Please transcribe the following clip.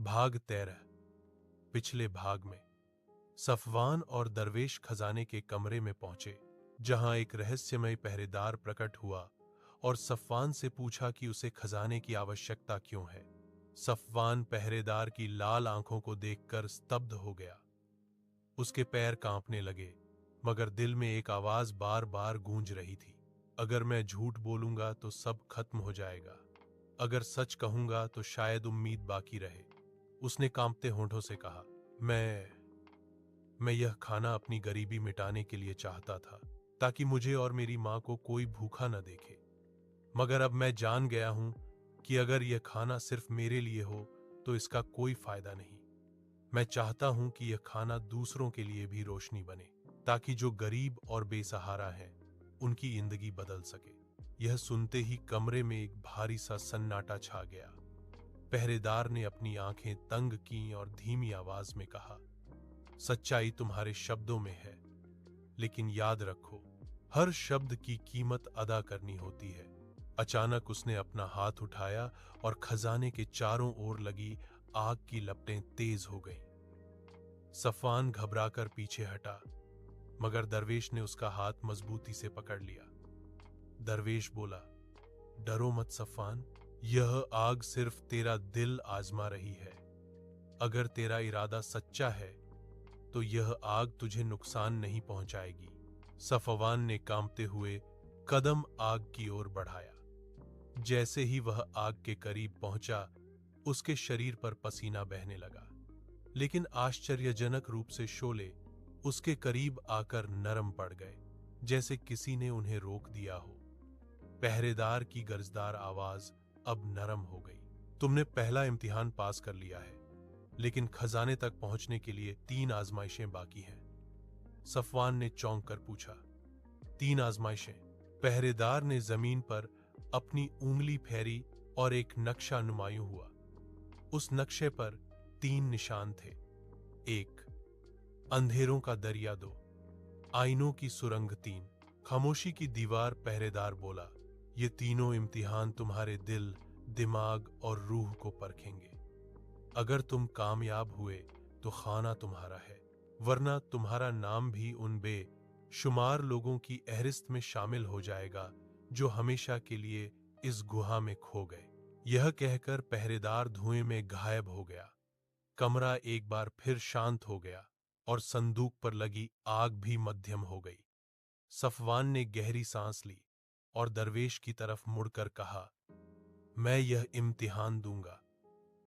भाग 13। पिछले भाग में सफवान और दरवेश खजाने के कमरे में पहुंचे, जहां एक रहस्यमय पहरेदार प्रकट हुआ और सफवान से पूछा कि उसे खजाने की आवश्यकता क्यों है। सफवान पहरेदार की लाल आंखों को देखकर स्तब्ध हो गया। उसके पैर कांपने लगे, मगर दिल में एक आवाज बार बार गूंज रही थी, अगर मैं झूठ बोलूंगा तो सब खत्म हो जाएगा, अगर सच कहूंगा तो शायद उम्मीद बाकी रहे। उसने कांपते होंठों से कहा, मैं यह खाना अपनी गरीबी मिटाने के लिए चाहता था, ताकि मुझे और मेरी मां को कोई भूखा न देखे। मगर अब मैं जान गया हूं कि अगर यह खाना सिर्फ मेरे लिए हो तो इसका कोई फायदा नहीं। मैं चाहता हूं कि यह खाना दूसरों के लिए भी रोशनी बने, ताकि जो गरीब और बेसहारा हैं उनकी जिंदगी बदल सके। यह सुनते ही कमरे में एक भारी सा सन्नाटा छा गया। पहरेदार ने अपनी आंखें तंग की और धीमी आवाज में कहा, सच्चाई तुम्हारे शब्दों में है, लेकिन याद रखो, हर शब्द की कीमत अदा करनी होती है। अचानक उसने अपना हाथ उठाया और खजाने के चारों ओर लगी आग की लपटें तेज हो गईं। सफवान घबराकर पीछे हटा, मगर दरवेश ने उसका हाथ मजबूती से पकड़ लिया। दरवेश बोला, डरो मत सफवान, यह आग सिर्फ तेरा दिल आजमा रही है। अगर तेरा इरादा सच्चा है तो यह आग तुझे नुकसान नहीं पहुंचाएगी। सफवान ने कांपते हुए कदम आग की ओर बढ़ाया। जैसे ही वह आग के करीब पहुंचा, उसके शरीर पर पसीना बहने लगा, लेकिन आश्चर्यजनक रूप से शोले उसके करीब आकर नरम पड़ गए, जैसे किसी ने उन्हें रोक दिया हो। पहरेदार की गर्जदार आवाज अब नरम हो गई, तुमने पहला इम्तिहान पास कर लिया है, लेकिन खजाने तक पहुंचने के लिए 3 आजमाइशें बाकी हैं। सफवान ने चौंक कर पूछा, 3 आजमाइशें? पहरेदार ने जमीन पर अपनी उंगली फेरी और एक नक्शा नुमायूं हुआ। उस नक्शे पर 3 निशान थे। 1, अंधेरों का दरिया। 2, आईनों की सुरंग। 3, खामोशी की दीवार। पहरेदार बोला, ये तीनों इम्तिहान तुम्हारे दिल, दिमाग और रूह को परखेंगे। अगर तुम कामयाब हुए तो खाना तुम्हारा है, वरना तुम्हारा नाम भी उन बेशुमार लोगों की फहरिस्त में शामिल हो जाएगा जो हमेशा के लिए इस गुहा में खो गए। यह कहकर पहरेदार धुएं में गायब हो गया। कमरा एक बार फिर शांत हो गया और संदूक पर लगी आग भी मध्यम हो गई। सफवान ने गहरी सांस ली और दरवेश की तरफ मुड़कर कहा, मैं यह इम्तिहान दूंगा,